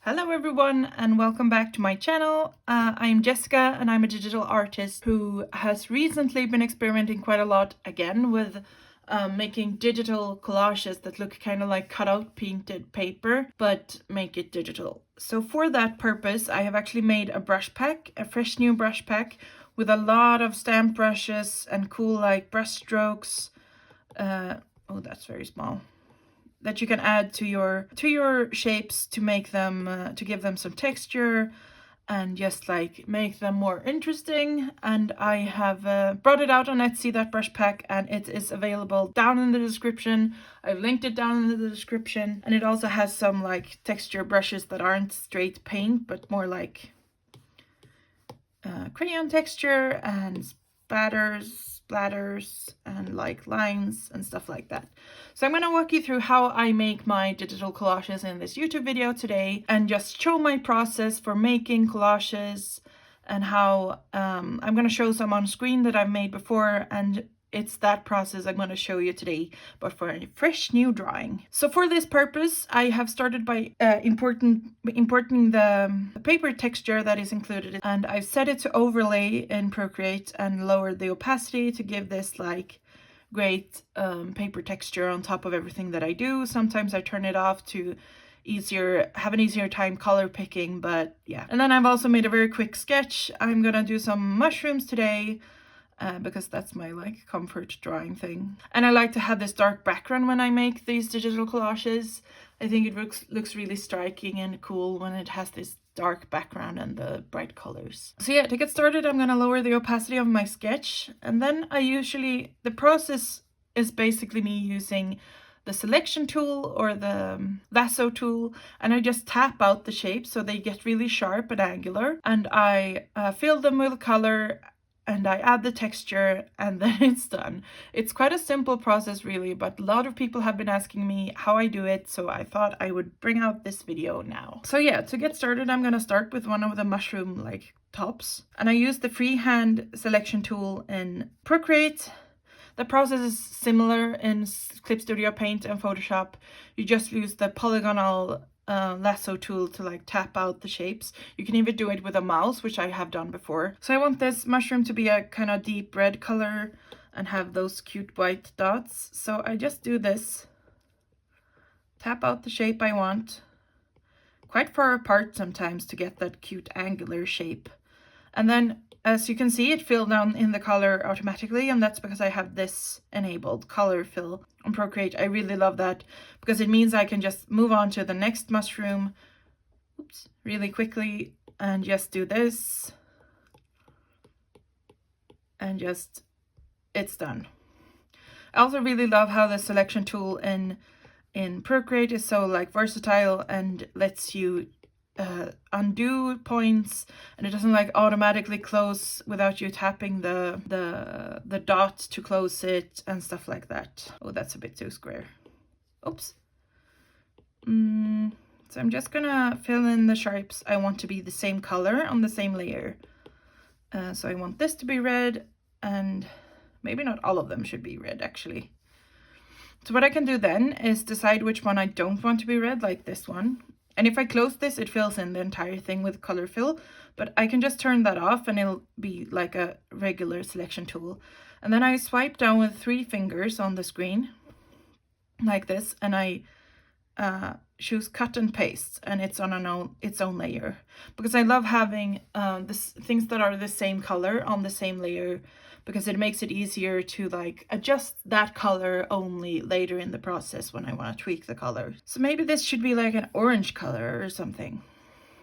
Hello everyone and welcome back to my channel. I'm Jessica and I'm a digital artist who has recently been experimenting quite a lot again with making digital collages that look kind of like cut out painted paper but make it digital. So for that purpose I have actually made a brush pack, a fresh new brush pack with a lot of stamp brushes and cool like brush strokes. Oh, that's very small. That you can add to your shapes to make them to give them some texture and just like make them more interesting. And I have brought it out on Etsy, that brush pack, and it is available down in the description. I've linked it down in the description, and it also has some like texture brushes that aren't straight paint but more like crayon texture and splatters and like lines and stuff like that. So I'm going to walk you through how I make my digital collages in this YouTube video today and just show my process for making collages and how I'm going to show some on screen that I've made before, and it's that process I'm going to show you today, but for a fresh new drawing. So for this purpose, I have started by importing the paper texture that is included, and I've set it to overlay in Procreate and lowered the opacity to give this like great paper texture on top of everything that I do. Sometimes I turn it off to have an easier time color picking, but yeah. And then I've also made a very quick sketch. I'm gonna do some mushrooms today. Because that's my like comfort drawing thing. And I like to have this dark background when I make these digital collages. I think it looks really striking and cool when it has this dark background and the bright colors. So yeah, to get started, I'm gonna lower the opacity of my sketch. And then the process is basically me using the selection tool or the lasso tool, and I just tap out the shapes so they get really sharp and angular. And I fill them with color, and I add the texture, and then it's done. It's quite a simple process really, but a lot of people have been asking me how I do it, so I thought I would bring out this video now. So yeah, to get started, I'm gonna start with one of the mushroom like tops, and I use the freehand selection tool in Procreate. The process is similar in Clip Studio Paint and Photoshop. You just use the polygonal lasso tool to like tap out the shapes. You can even do it with a mouse, which I have done before. So I want this mushroom to be a kind of deep red color and have those cute white dots. So I just do this, tap out the shape I want, quite far apart sometimes to get that cute angular shape. And then as you can see, it filled down in the color automatically, and that's because I have this enabled, color fill on Procreate. I really love that because it means I can just move on to the next mushroom, really quickly, and just do this, and just, it's done. I also really love how the selection tool in Procreate is so like versatile and lets you undo points, and it doesn't like automatically close without you tapping the dot to close it and stuff like that. Oh, that's a bit too square. Oops. So I'm just gonna fill in the sharps I want to be the same color on the same layer. So I want this to be red, and maybe not all of them should be red actually. So what I can do then is decide which one I don't want to be red, like this one. And if I close this, it fills in the entire thing with color fill, but I can just turn that off and it'll be like a regular selection tool. And then I swipe down with 3 fingers on the screen like this, and I choose cut and paste, and it's on its own layer, because I love having things that are the same color on the same layer, because it makes it easier to like adjust that color only later in the process when I want to tweak the color. So maybe this should be like an orange color or something.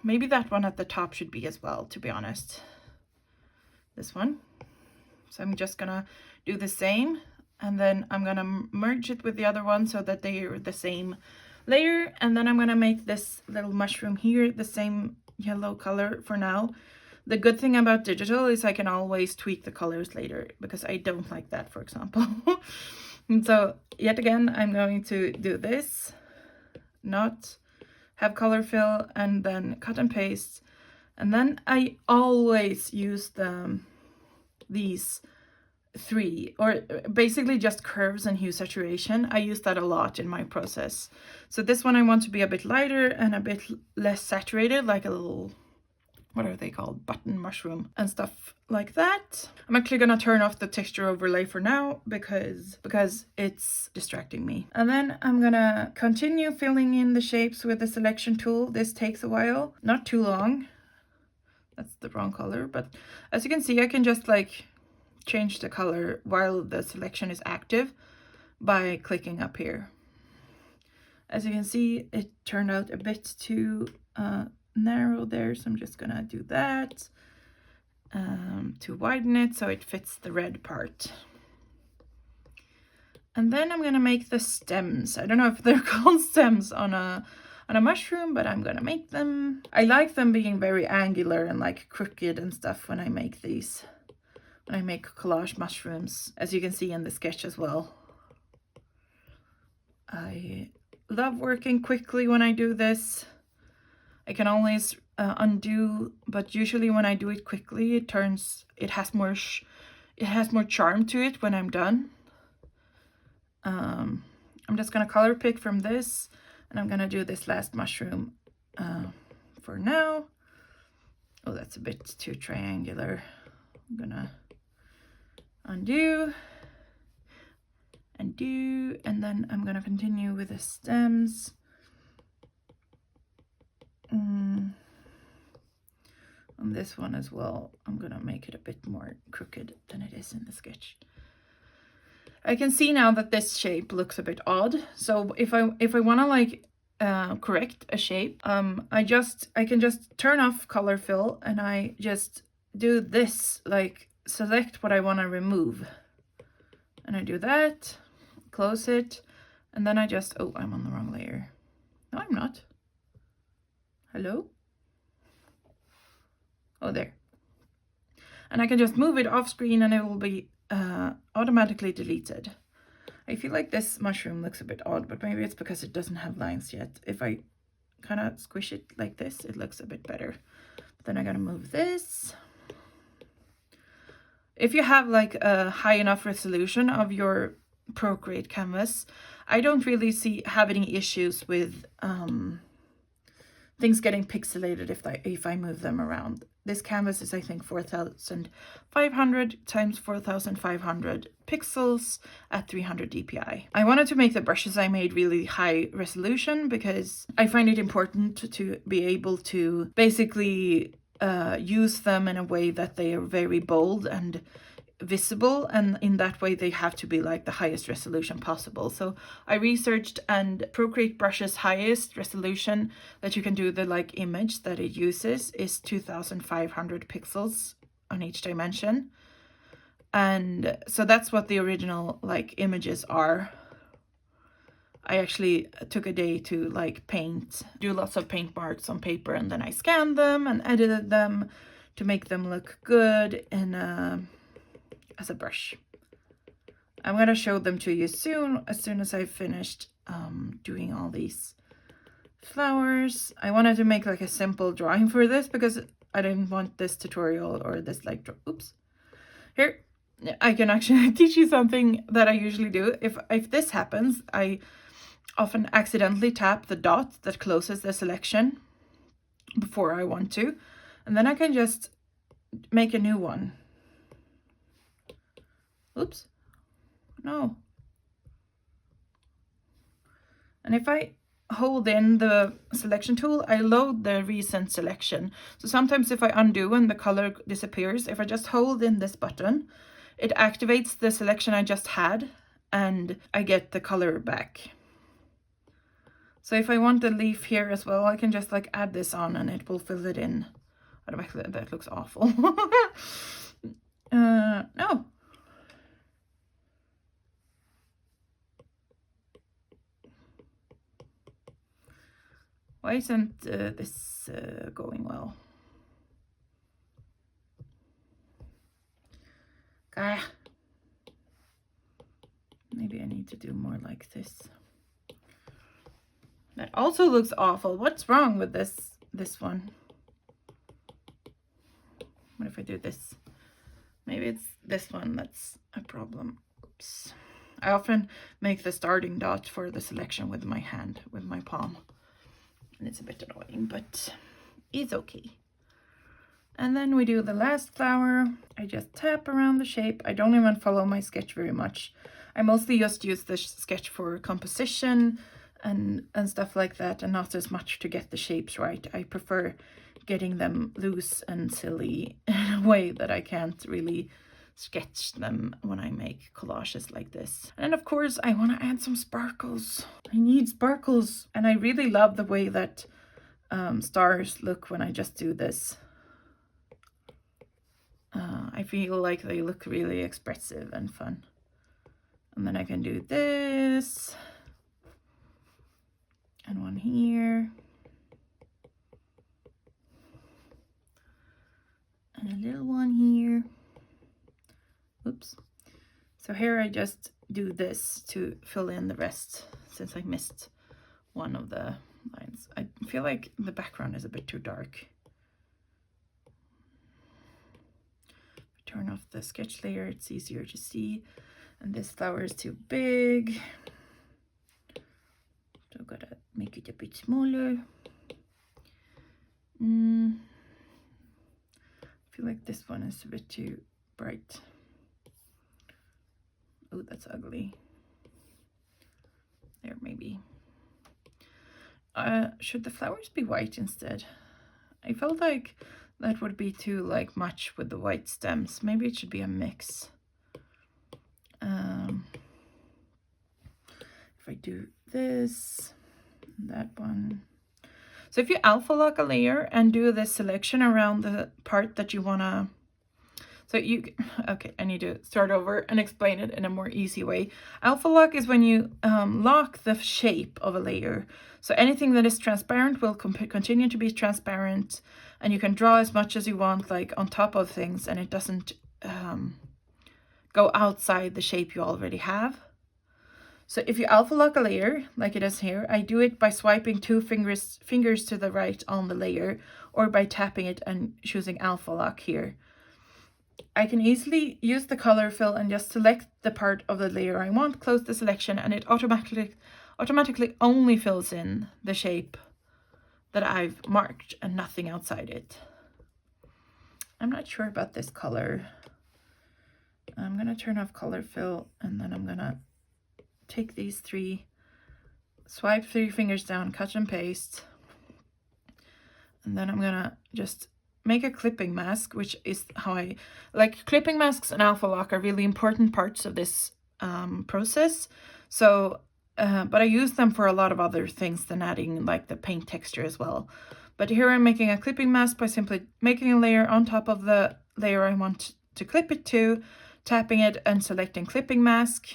Maybe that one at the top should be as well, to be honest. This one. So I'm just gonna do the same, and then I'm gonna merge it with the other one so that they are the same layer, and then I'm gonna make this little mushroom here the same yellow color for now. The good thing about digital is I can always tweak the colors later, because I don't like that, for example. And so yet again, I'm going to do this, not have color fill, and then cut and paste. And then I always use these 3, or basically just curves and hue saturation. I use that a lot in my process. So this one I want to be a bit lighter and a bit less saturated, like a little, what are they called, button mushroom and stuff like that. I'm actually gonna turn off the texture overlay for now because it's distracting me. And then I'm gonna continue filling in the shapes with the selection tool. This takes a while, not too long. That's the wrong color, but as you can see, I can just like change the color while the selection is active by clicking up here. As you can see, it turned out a bit too narrow there, so I'm just gonna do that to widen it so it fits the red part. And then I'm gonna make the stems. I don't know if they're called stems on a mushroom, but I'm gonna make them. I like them being very angular and like crooked and stuff when I make these. When I make collage mushrooms, as you can see in the sketch as well. I love working quickly when I do this. I can always undo, but usually when I do it quickly, it has more charm to it when I'm done. I'm just gonna color pick from this, and I'm gonna do this last mushroom for now. Oh, that's a bit too triangular. I'm gonna undo, and then I'm gonna continue with the stems. On this one as well, I'm gonna make it a bit more crooked than it is in the sketch. I can see now that this shape looks a bit odd. So if I want to like correct a shape, I can just turn off color fill, and I just do this, like select what I want to remove, and I do that, close it, and then I just, oh, I'm on the wrong layer. No, I'm not. Hello? Oh, there. And I can just move it off screen and it will be automatically deleted. I feel like this mushroom looks a bit odd, but maybe it's because it doesn't have lines yet. If I kind of squish it like this, it looks a bit better. But then I gotta move this. If you have like a high enough resolution of your Procreate canvas, I don't really have any issues with things getting pixelated if I move them around. This canvas is, I think, 4,500 times 4,500 pixels at 300 dpi. I wanted to make the brushes I made really high resolution because I find it important to be able to basically use them in a way that they are very bold and visible, and in that way they have to be like the highest resolution possible. So I researched, and Procreate brushes highest resolution that you can do the like image that it uses is 2,500 pixels on each dimension, and so that's what the original like images are. I actually took a day to like do lots of paint marks on paper, and then I scanned them and edited them to make them look good in as a brush. I'm gonna show them to you soon, as soon as I've finished doing all these flowers. I wanted to make like a simple drawing for this because I didn't want this tutorial or this like oops. Here, I can actually teach you something that I usually do. If this happens, I often accidentally tap the dot that closes the selection before I want to, and then I can just make a new one. Oops, no. And if I hold in the selection tool, I load the recent selection. So sometimes if I undo and the color disappears, if I just hold in this button, it activates the selection I just had and I get the color back. So if I want the leaf here as well, I can just like add this on and it will fill it in automatically. That looks awful. No. Why isn't this going well? Maybe I need to do more like this. That also looks awful. What's wrong with this one? What if I do this? Maybe it's this one that's a problem. Oops. I often make the starting dot for the selection with my hand, with my palm. And it's a bit annoying, but it's okay. And then we do the last flower. I just tap around the shape. I don't even follow my sketch very much. I mostly just use this sketch for composition and stuff like that, and not as much to get the shapes right. I prefer getting them loose and silly in a way that I can't really sketch them when I make collages like this. And of course I want to add some sparkles. I need sparkles, and I really love the way that stars look when I just do this. I feel like they look really expressive and fun. And then I can do this and one here and a little one here. Oops. So here I just do this to fill in the rest, since I missed one of the lines. I feel like the background is a bit too dark. Turn off the sketch layer, it's easier to see. And this flower is too big, so I've got to make it a bit smaller. I feel like this one is a bit too bright. Oh, that's ugly. There, maybe. Should the flowers be white instead? I felt like that would be too like much with the white stems. Maybe it should be a mix. If I do this, that one. So if you alpha lock a layer and do this selection around the part that you wanna, so you, okay, I need to start over and explain it in a more easy way. Alpha lock is when you lock the shape of a layer. So anything that is transparent will continue to be transparent, and you can draw as much as you want, like on top of things, and it doesn't go outside the shape you already have. So if you alpha lock a layer, like it is here, I do it by swiping two fingers to the right on the layer, or by tapping it and choosing alpha lock here. I can easily use the color fill and just select the part of the layer I want, close the selection, and it automatically only fills in the shape that I've marked and nothing outside it. I'm not sure about this color. I'm gonna turn off color fill, and then I'm gonna take these three, swipe 3 fingers down, cut and paste, and then I'm gonna just make a clipping mask, which is how I like. Clipping masks and alpha lock are really important parts of this process. So but I use them for a lot of other things than adding like the paint texture as well. But here I'm making a clipping mask by simply making a layer on top of the layer I want to clip it to, tapping it and selecting clipping mask.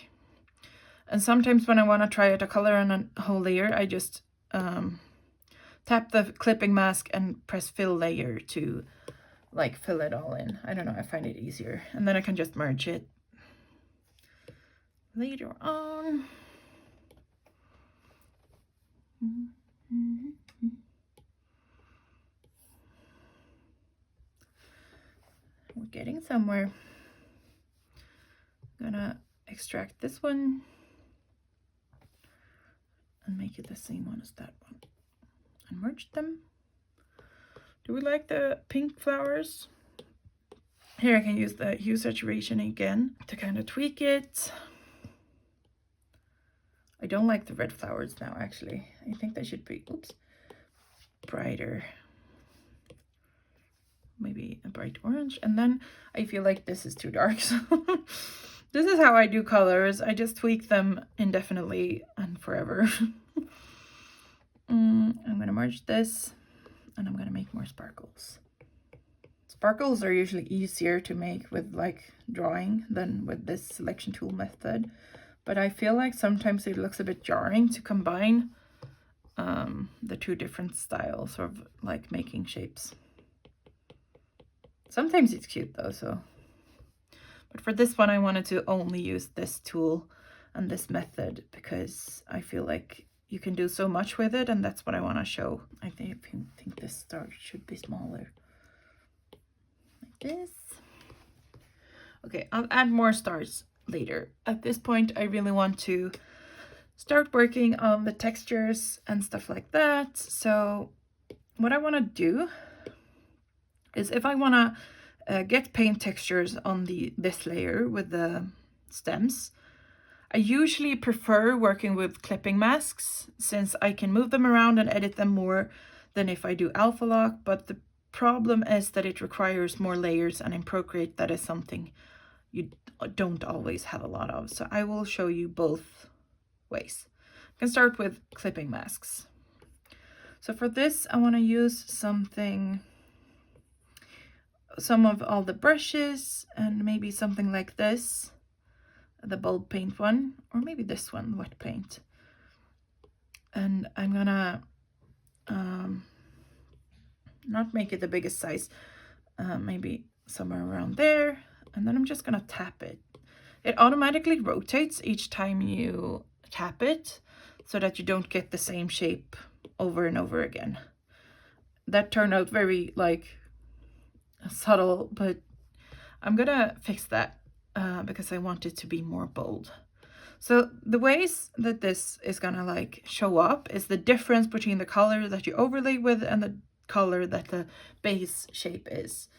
And sometimes when I want to try out a color on a whole layer, I just tap the clipping mask and press fill layer to like fill it all in. I don't know, I find it easier. And then I can just merge it later on. We're getting somewhere. I'm gonna extract this one and make it the same one as that one and merge them. Do we like the pink flowers? Here I can use the hue saturation again to kind of tweak it. I don't like the red flowers now, actually. I think they should be, oops, brighter. Maybe a bright orange. And then I feel like this is too dark. So this is how I do colors. I just tweak them indefinitely and forever. I'm going to merge this, and I'm going to make more sparkles. Sparkles are usually easier to make with like drawing than with this selection tool method. But I feel like sometimes it looks a bit jarring to combine the two different styles of like making shapes. Sometimes it's cute though, so. But for this one, I wanted to only use this tool and this method because I feel like you can do so much with it, and that's what I want to show. I think this star should be smaller. Like this. Okay, I'll add more stars later. At this point, I really want to start working on the textures and stuff like that. So what I want to do is, if I want to get paint textures on this layer with the stems, I usually prefer working with clipping masks, since I can move them around and edit them more than if I do alpha lock. But the problem is that it requires more layers, and in Procreate that is something you don't always have a lot of. So I will show you both ways. I can start with clipping masks. So for this, I want to use some of all the brushes, and maybe something like this, the bold paint one, or maybe this one, wet paint. And I'm gonna not make it the biggest size, maybe somewhere around there. And then I'm just gonna tap it. It automatically rotates each time you tap it, so that you don't get the same shape over and over again. That turned out very like subtle, but I'm gonna fix that because I want it to be more bold. So the ways that this is gonna like show up is the difference between the color that you overlay with and the color that the base shape is.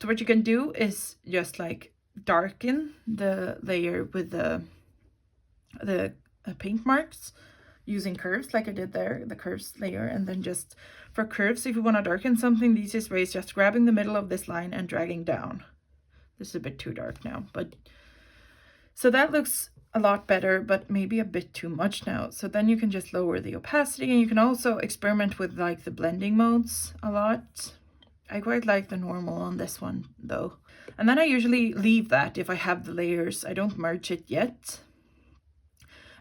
So what you can do is just like darken the layer with the paint marks using curves, like I did there, the curves layer. And then just for curves, if you want to darken something, the easiest way is just grabbing the middle of this line and dragging down. This is a bit too dark now, but so that looks a lot better, but maybe a bit too much now. So then you can just lower the opacity, and you can also experiment with like the blending modes a lot. I quite like the normal on this one though. And then I usually leave that if I have the layers. I don't merge it yet.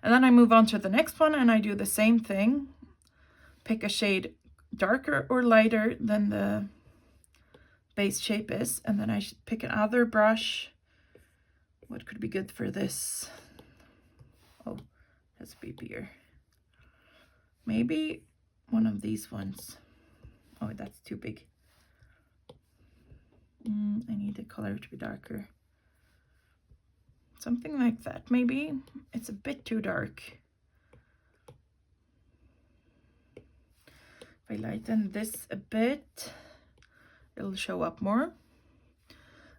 And then I move on to the next one, and I do the same thing. Pick a shade darker or lighter than the base shape is. And then I should pick another brush. What could be good for this? Oh, that's be bigger. Maybe one of these ones. Oh, that's too big. I need the color to be darker. Something like that, maybe. It's a bit too dark. If I lighten this a bit, it'll show up more.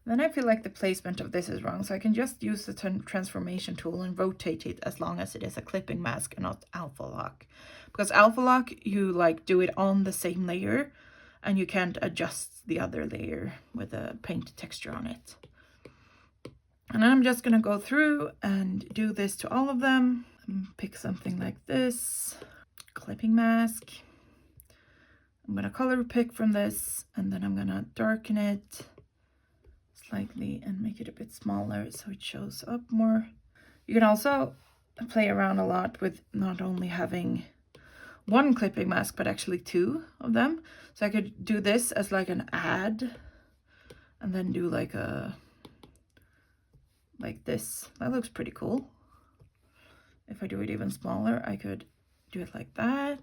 Then I feel like the placement of this is wrong, so I can just use the transformation tool and rotate it as long as it is a clipping mask and not alpha lock. Because alpha lock, you like do it on the same layer, and you can't adjust the other layer with a paint texture on it. And I'm just gonna go through and do this to all of them. Pick something like this, clipping mask. I'm gonna color pick from this, and then I'm gonna darken it slightly and make it a bit smaller so it shows up more. You can also play around a lot with not only having one clipping mask, but actually two of them. So I could do this as like an add, and then do like this. That looks pretty cool. If I do it even smaller, I could do it like that.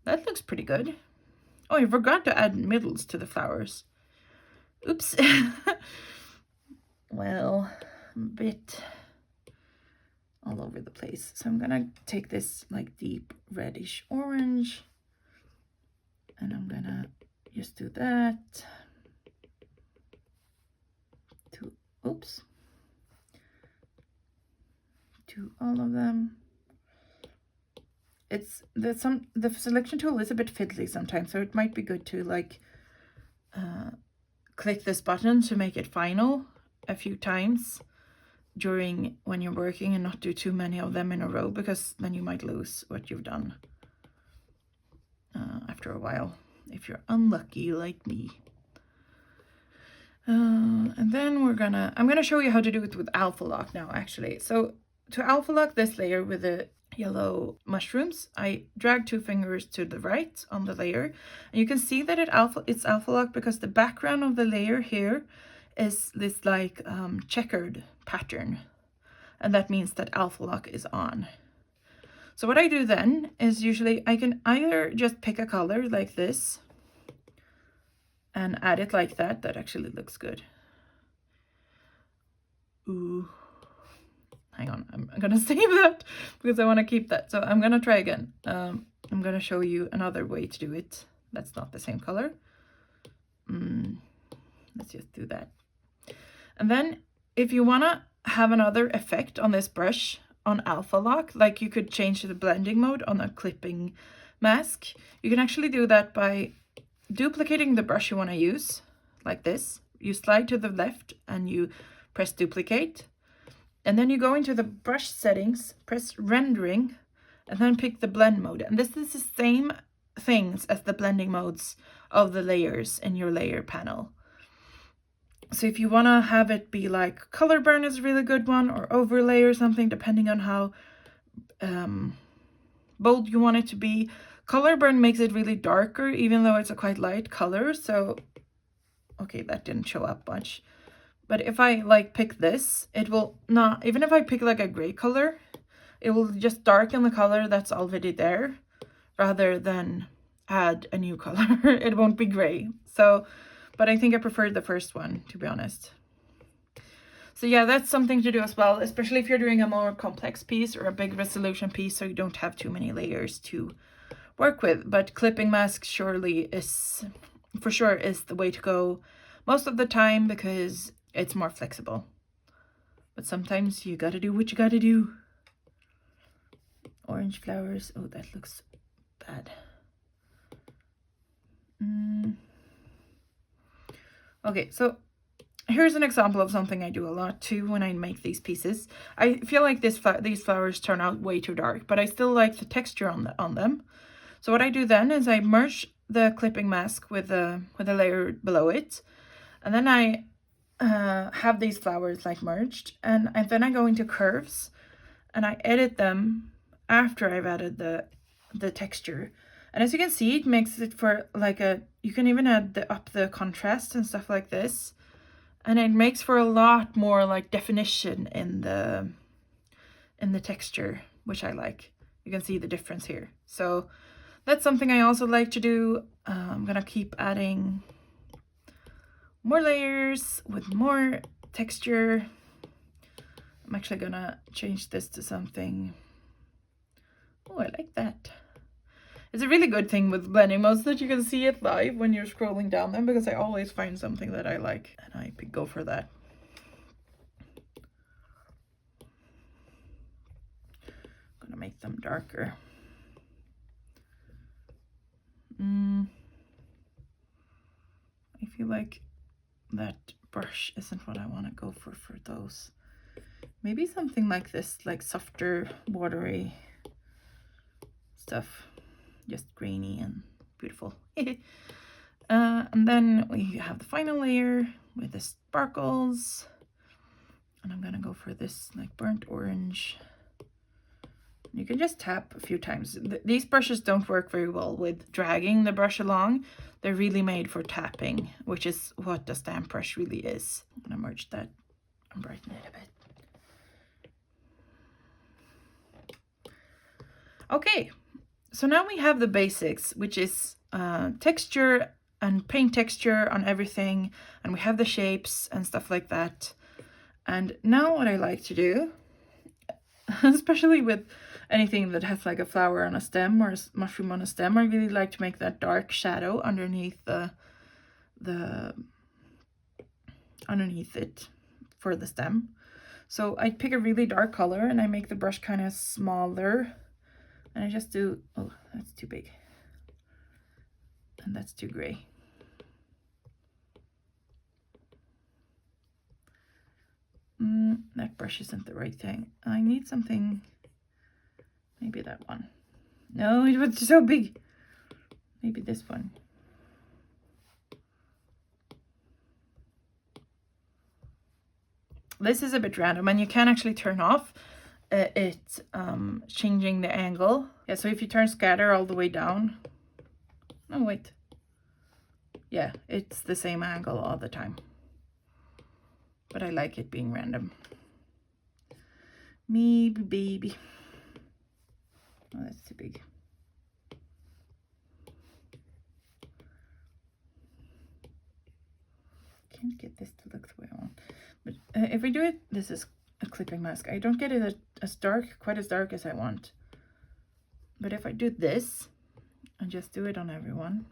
That looks pretty good. Oh, I forgot to add middles to the flowers. Oops. Well, I'm a bit all over the place. So I'm gonna take this like deep reddish orange, and I'm gonna just do that to, oops, to all of them. It's the selection tool is a bit fiddly sometimes, so it might be good to like click this button to make it final a few times during when you're working, and not do too many of them in a row, because then you might lose what you've done after a while, if you're unlucky like me. And then I'm gonna show you how to do it with alpha lock now, actually. So to alpha lock this layer with the yellow mushrooms, I drag 2 fingers to the right on the layer, and you can see that it's alpha lock because the background of the layer here is this like checkered pattern, and that means that alpha lock is on. So what I do then is usually I can either just pick a color like this and add it like that. That actually looks good. Ooh. Hang on, I'm gonna save that because I want to keep that. So I'm gonna try again. I'm gonna show you another way to do it. That's not the same color. Let's just do that. And then if you wanna have another effect on this brush on alpha lock, like you could change the blending mode on a clipping mask, you can actually do that by duplicating the brush you want to use, like this. You slide to the left and you press duplicate. And then you go into the brush settings, press rendering, and then pick the blend mode. And this is the same things as the blending modes of the layers in your layer panel. So if you want to have it be like color burn is a really good one, or overlay or something, depending on how bold you want it to be. Color burn makes it really darker, even though it's a quite light color. So, okay, that didn't show up much. But if I like pick this, it will not, even if I pick like a gray color, it will just darken the color that's already there rather than add a new color. It won't be gray. So, but I think I preferred the first one, to be honest. So yeah, that's something to do as well, especially if you're doing a more complex piece or a big resolution piece, so you don't have too many layers to work with. But clipping masks surely is, for sure, is the way to go most of the time because it's more flexible. But sometimes you gotta do what you gotta do. Orange flowers. Oh, that looks bad. Okay, so here's an example of something I do a lot too when I make these pieces. I feel like these flowers turn out way too dark, but I still like the texture on them. So what I do then is I merge the clipping mask with a layer below it, and then I have these flowers like merged, and then I go into curves and I edit them after I've added the texture. And as you can see, it makes it for like a, you can even add up the contrast and stuff like this. And it makes for a lot more like definition in the texture, which I like. You can see the difference here. So that's something I also like to do. I'm gonna keep adding more layers with more texture. I'm actually gonna change this to something. Oh, I like that. It's a really good thing with blending modes that you can see it live when you're scrolling down them, because I always find something that I like and I go for that. I'm gonna make them darker. I feel like that brush isn't what I want to go for those. Maybe something like this, like softer, watery stuff. Just grainy and beautiful. And then we have the final layer with the sparkles. And I'm gonna go for this like burnt orange. You can just tap a few times. These brushes don't work very well with dragging the brush along. They're really made for tapping, which is what the stamp brush really is. I'm gonna merge that and brighten it a bit. Okay, so now we have the basics, which is texture and paint texture on everything, and we have the shapes and stuff like that. And now what I like to do, especially with anything that has like a flower on a stem or a mushroom on a stem, I really like to make that dark shadow underneath underneath it for the stem. So I pick a really dark color and I make the brush kind of smaller, and I just do, oh, that's too big and that's too gray. That brush isn't the right thing. I need something, maybe that one. No, it was so big. Maybe this one. This is a bit random, and you can actually turn off it changing the angle. Yeah, so if you turn scatter all the way down, oh wait, yeah, it's the same angle all the time, but I like it being random. Maybe baby. Oh, that's too big. can't get this to look the way I want. But if we do it, this is a clipping mask. I don't get it as dark, quite as dark as I want. But if I do this, and just do it on everyone,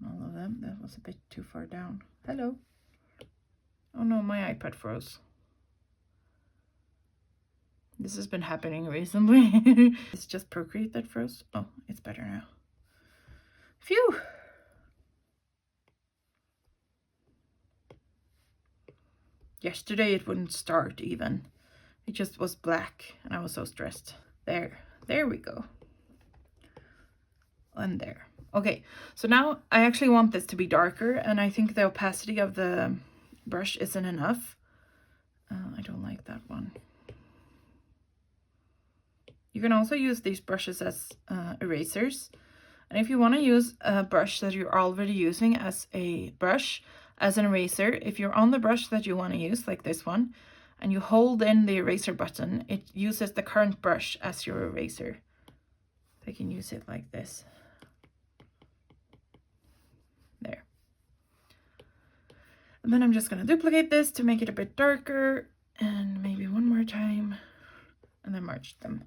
all of them, that was a bit too far down. Hello. Oh no, my iPad froze. This has been happening recently. It's just Procreate that froze. Oh, it's better now. Phew. Yesterday it wouldn't start even. It just was black and I was so stressed. There we go. And there. Okay, so now I actually want this to be darker, and I think the opacity of the brush isn't enough. I don't like that one. You can also use these brushes as erasers. And if you want to use a brush that you're already using as a brush, as an eraser, if you're on the brush that you want to use, like this one, and you hold in the eraser button, it uses the current brush as your eraser. I can use it like this. There. And then I'm just going to duplicate this to make it a bit darker, and maybe one more time, and then merge them.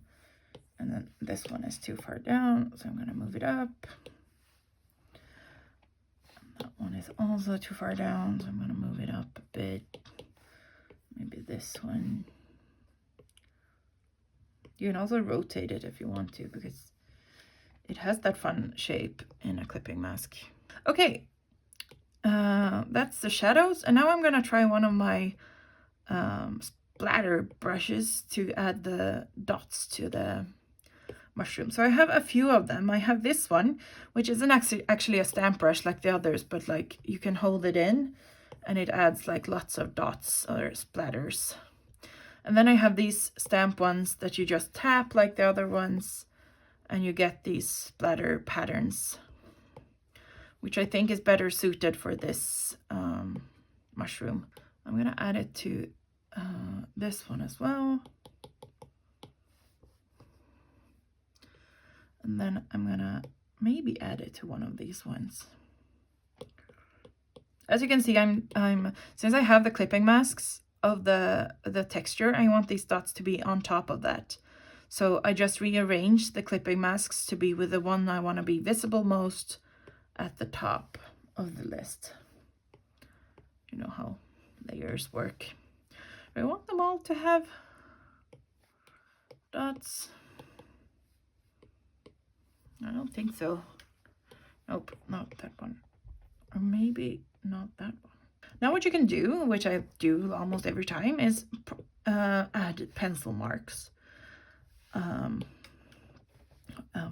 And then this one is too far down, so I'm going to move it up. And that one is also too far down, so I'm going to move it up a bit. Maybe this one. You can also rotate it if you want to, because it has that fun shape in a clipping mask. Okay, that's the shadows. And now I'm going to try one of my splatter brushes to add the dots to the mushroom. So I have a few of them. I have this one, which isn't actually a stamp brush like the others, but like you can hold it in and it adds like lots of dots or splatters. And then I have these stamp ones that you just tap like the other ones, and you get these splatter patterns, which I think is better suited for this mushroom. I'm gonna add it to this one as well. And then I'm gonna maybe add it to one of these ones. As you can see, I'm since I have the clipping masks of the texture, I want these dots to be on top of that. So I just rearranged the clipping masks to be with the one I want to be visible most at the top of the list. You know how layers work. I want them all to have dots. I don't think so. Nope, not that one. Or maybe not that one. Now what you can do, which I do almost every time, is add pencil marks.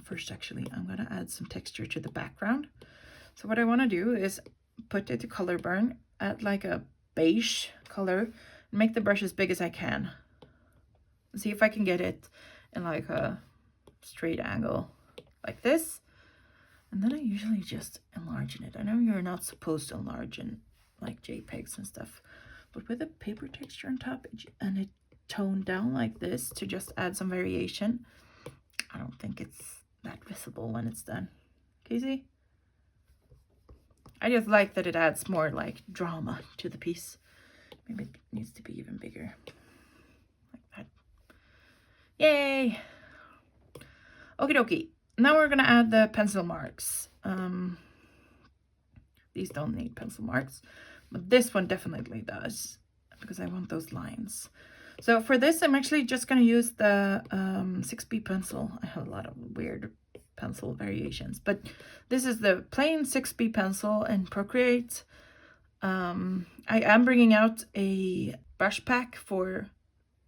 First, actually, I'm going to add some texture to the background. So what I want to do is put it to color burn at like a beige color and make the brush as big as I can. See if I can get it in like a straight angle like this. And then I usually just enlarge it. I know you're not supposed to enlarge in like JPEGs and stuff, but with a paper texture on top and it toned down like this to just add some variation, I don't think it's that visible when it's done. Can you see? I just like that it adds more like drama to the piece. Maybe it needs to be even bigger. Like that. Yay! Okie dokie. Now we're gonna add the pencil marks. These don't need pencil marks, but this one definitely does, because I want those lines. So for this, I'm actually just gonna use the 6B pencil. I have a lot of weird pencil variations, but this is the plain 6B pencil in Procreate. I am bringing out a brush pack for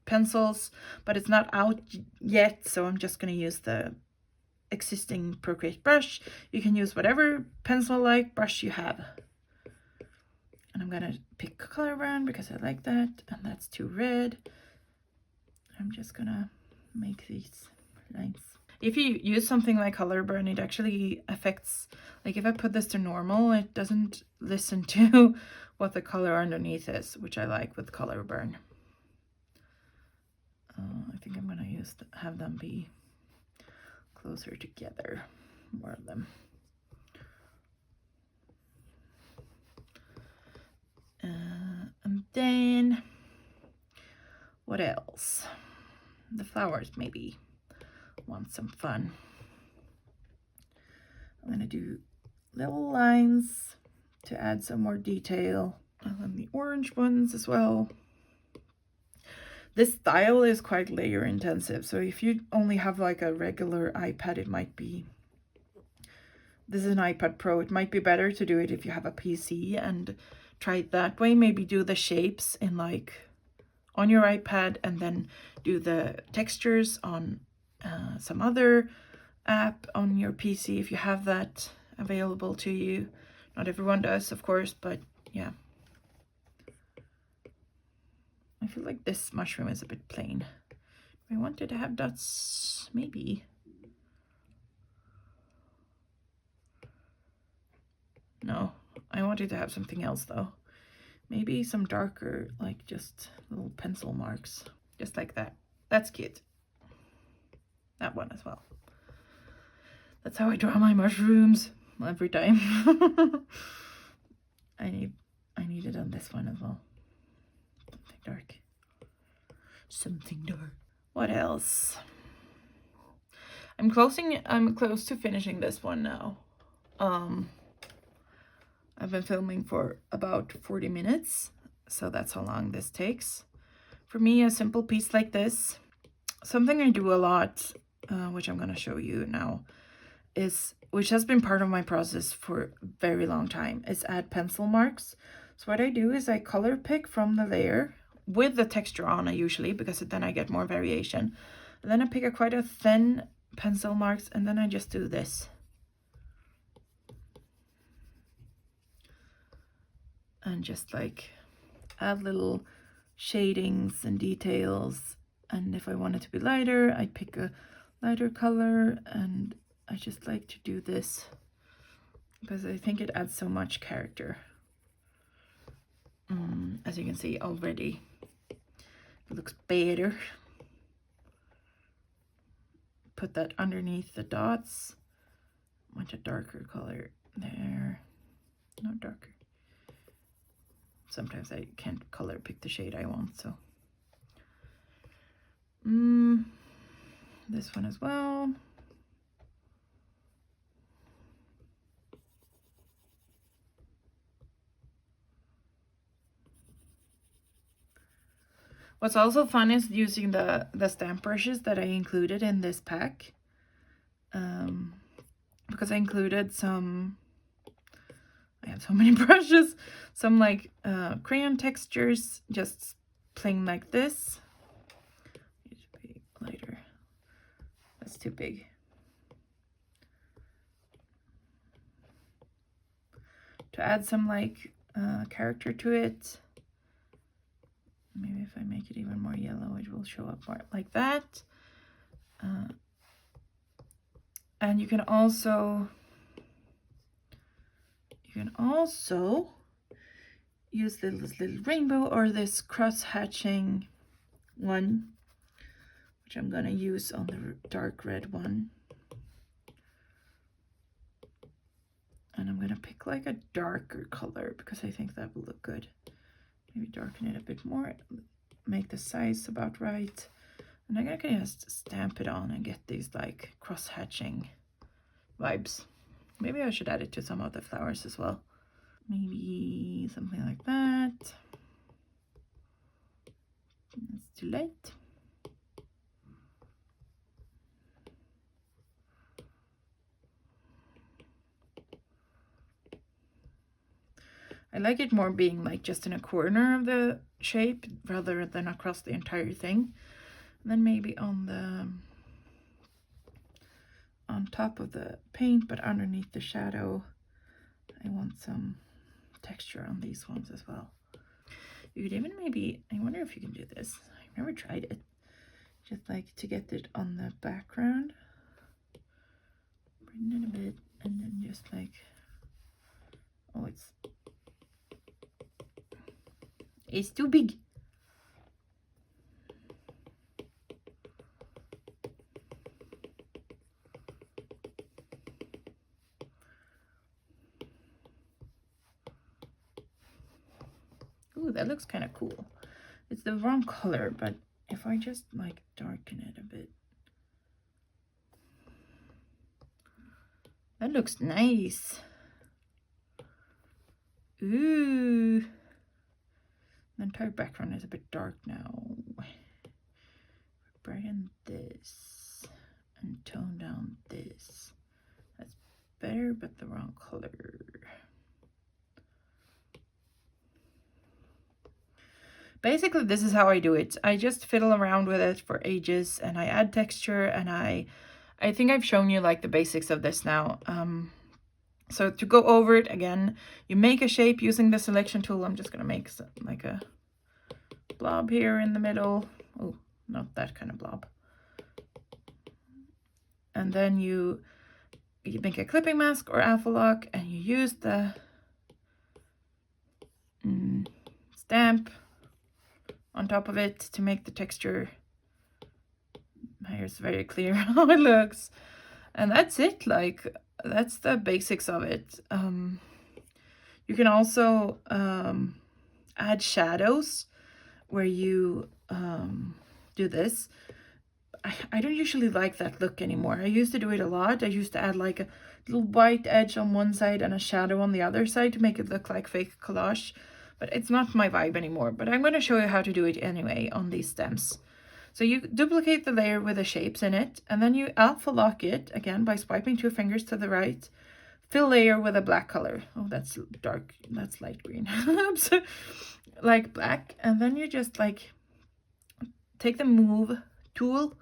pencils, but it's not out yet, so I'm just gonna use the existing Procreate brush. You can use whatever pencil-like brush you have. And I'm gonna pick color brown because I like that, and that's too red. I'm just gonna make these lines. If you use something like color burn, it actually affects, like if I put this to normal, it doesn't listen to what the color underneath is, which I like with color burn. I think I'm gonna have them be closer together, more of them. then what else? The flowers maybe want some fun. I'm gonna do little lines to add some more detail, and then the orange ones as well. This style is quite layer intensive, so if you only have like a regular iPad, it might be, this is an iPad Pro, it might be better to do it if you have a PC and try it that way. Maybe do the shapes in like on your iPad and then do the textures on some other app on your PC if you have that available to you. Not everyone does, of course, but yeah. I feel like this mushroom is a bit plain. I wanted to have dots, maybe. No, I wanted to have something else though. Maybe some darker, like just little pencil marks, just like that. That's cute. That one as well. That's how I draw my mushrooms every time. I need it on this one as well. Something dark. Something dark. What else? I'm close to finishing this one now. I've been filming for about 40 minutes, so that's how long this takes. For me, a simple piece like this, something I do a lot, which I'm gonna show you now, which has been part of my process for a very long time, is add pencil marks. So what I do is I color pick from the layer with the texture on, usually, because then I get more variation. And then I pick quite a thin pencil marks, and then I just do this. And just like add little shadings and details. And if I want it to be lighter, I pick a lighter color, and I just like to do this because I think it adds so much character. As you can see already, it looks better. Put that underneath the dots. I want a darker color there. No, darker. Sometimes I can't color pick the shade I want, so. This one as well. What's also fun is using the stamp brushes that I included in this pack. Because I included some, I have so many brushes, some like crayon textures, just plain like this. It should be lighter. That's too big. To add some like character to it. Maybe if I make it even more yellow, it will show up more like that. And you can also use this little rainbow or this cross-hatching one, which I'm gonna use on the dark red one. And I'm gonna pick like a darker color because I think that will look good. Maybe darken it a bit more, make the size about right. And I'm gonna just stamp it on and get these like cross-hatching vibes. Maybe I should add it to some of the flowers as well. Maybe something like that. It's too late. I like it more being like just in a corner of the shape rather than across the entire thing. And then maybe on top of the paint, but underneath the shadow, I want some texture on these ones as well. You could even maybe, I wonder if you can do this. I've never tried it. Just like to get it on the background. Bring it a bit and then just like, oh, it's too big. Ooh, that looks kind of cool. It's the wrong color, but if I just like darken it a bit. That looks nice. Ooh. The entire background is a bit dark now. Brighten this and tone down this. That's better, but the wrong color. Basically, this is how I do it. I just fiddle around with it for ages, and I add texture, and I think I've shown you like the basics of this now. So to go over it again, you make a shape using the selection tool. I'm just gonna make like a blob here in the middle. Oh, not that kind of blob. And then you make a clipping mask or alpha lock, and you use the stamp on top of it to make the texture. Here's very clear how it looks. And that's it, like, that's the basics of it. You can also add shadows where you do this. I don't usually like that look anymore. I used to do it a lot. I used to add like a little white edge on one side and a shadow on the other side to make it look like fake collage. But it's not my vibe anymore. But I'm going to show you how to do it anyway on these stems. So you duplicate the layer with the shapes in it, and then you alpha lock it again by swiping 2 fingers to the right. Fill layer with a black color. Oh, that's dark. That's light green. Like black. And then you just like take the move tool,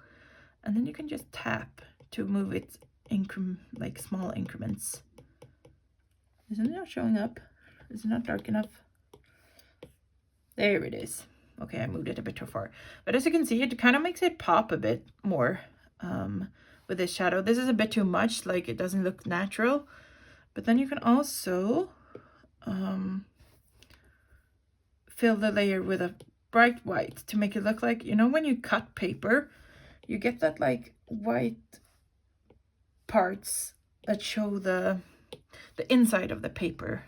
and then you can just tap to move it like small increments. Isn't it not showing up? Is it not dark enough? There it is. Okay, I moved it a bit too far. But as you can see, it kind of makes it pop a bit more with this shadow. This is a bit too much, like it doesn't look natural. But then you can also fill the layer with a bright white to make it look like, you know, when you cut paper, you get that like white parts that show the inside of the paper.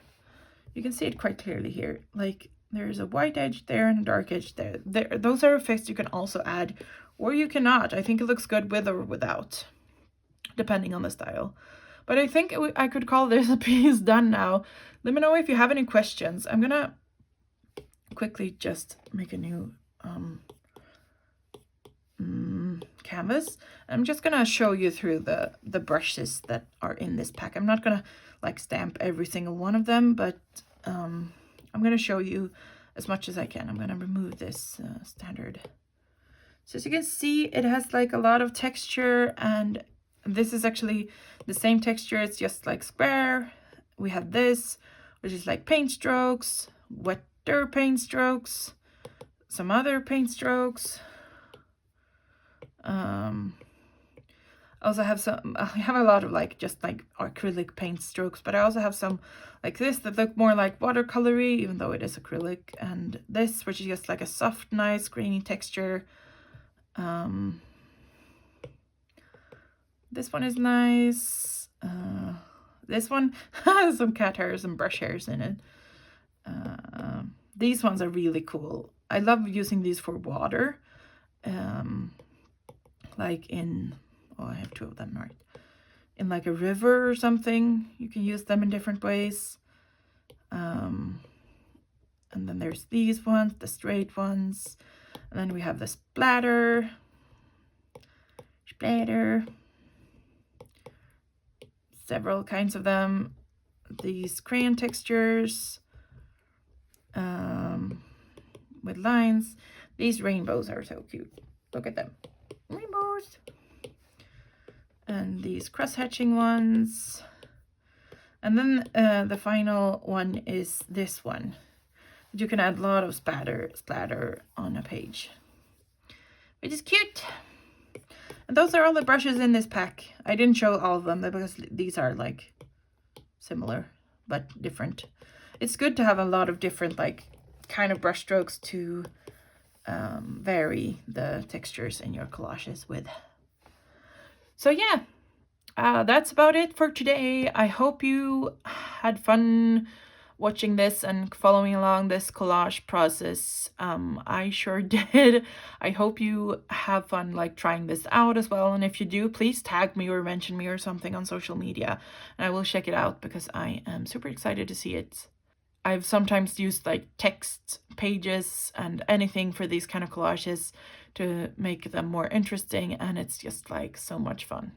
You can see it quite clearly here. Like there's a white edge there and a dark edge there. Those are effects you can also add, or you cannot. I think it looks good with or without, depending on the style. But I think I could call this a piece done now. Let me know if you have any questions. I'm gonna quickly just make a new canvas. I'm just gonna show you through the brushes that are in this pack. I'm not gonna like stamp every single one of them, but I'm gonna show you as much as I can. I'm gonna remove this standard. So as you can see, it has like a lot of texture, and this is actually the same texture. It's just like square. We have this, which is like paint strokes, wetter paint strokes, some other paint strokes. I also have I have a lot of like just like acrylic paint strokes, but I also have some like this that look more like watercolory, even though it is acrylic, and this, which is just like a soft, nice, grainy texture. This one is nice. This one has some cat hairs and brush hairs in it. These ones are really cool. I love using these for water. Like in, oh, I have 2 of them, right? In like a river or something, you can use them in different ways. And then there's these ones, the straight ones. And then we have the splatter. Several kinds of them. These crayon textures with lines. These rainbows are so cute. Look at them. Rainbows. And these cross-hatching ones. And then the final one is this one. You can add a lot of splatter on a page, which is cute. And those are all the brushes in this pack. I didn't show all of them because these are like similar but different. It's good to have a lot of different like kind of brush strokes to vary the textures in your collages with. So yeah, that's about it for today. I hope you had fun watching this and following along this collage process. I sure did. I hope you have fun like trying this out as well, and if you do, please tag me or mention me or something on social media and I will check it out because I am super excited to see it. I've sometimes used like text pages and anything for these kind of collages to make them more interesting, and it's just like so much fun.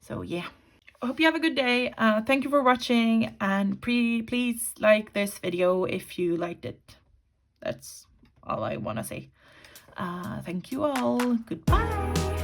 So yeah, I hope you have a good day. Thank you for watching, and please like this video if you liked it. That's all I want to say. Thank you all. Goodbye.